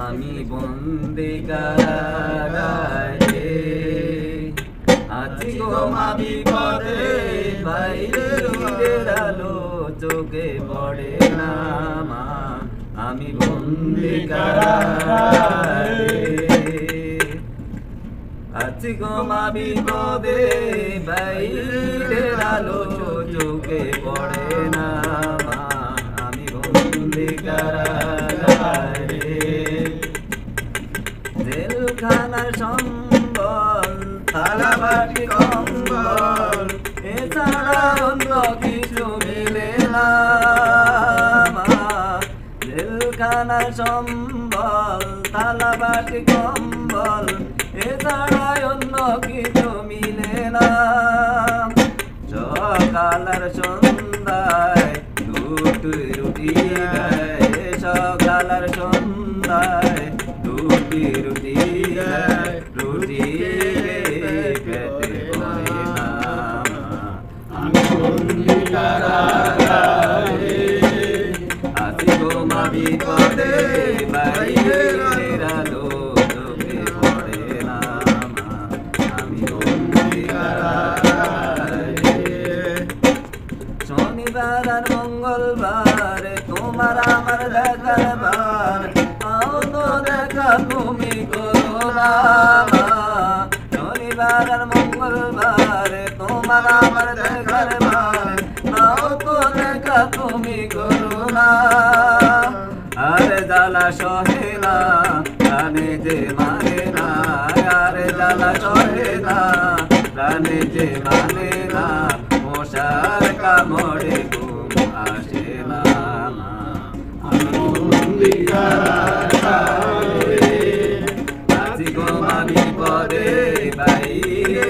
আমি বন্দি কারাগারে আছি গো মা বিপদে, বাইরের আলো চোখে পড়ে না মা। আমি বন্দি কারাগারে আছি গো মা বিপদে, বাইরের আলো চোখে পড়ে না মা। আমি বন্দি কারাগারে জেলখানার সম্বল, থালা বাটি কম্বল, এছাড়া অন্য কিছু মিলে না মা। জেলখানার সম্বল, থালা বাটি কম্বল, এছাড়া অন্য কিছু মিলে না। সকাল আর সন্ধ্যায় দুটি রুটি দেয়, সকাল আর সন্ধ্যায় দুটি রুটি দেয়, রুটি পেটে ভরে না। আমি বন্দি কারাগারে আছি গো মা বিপদে, বাইরের আলো চোখে পড়ে না মা। আমি বন্দি কারাগারে শনিবার আর মঙ্গলবার তোমার আমার দেখার বার, তাও তো দেখা তুমি করো না মা। শনিবার আর মঙ্গলবার তোমার আমার দেখার বার, তাও তো দেখা তুমি করো না। আরে জ্বালা সহে না প্রাণে যে মানে না, আরে জ্বালা সহে না প্রাণে যে মানে না। মশার কামড়ে ঘুম আসে না মা। আমি বন্দি কারাগারে আছি গো মা বিপদে, বাইরে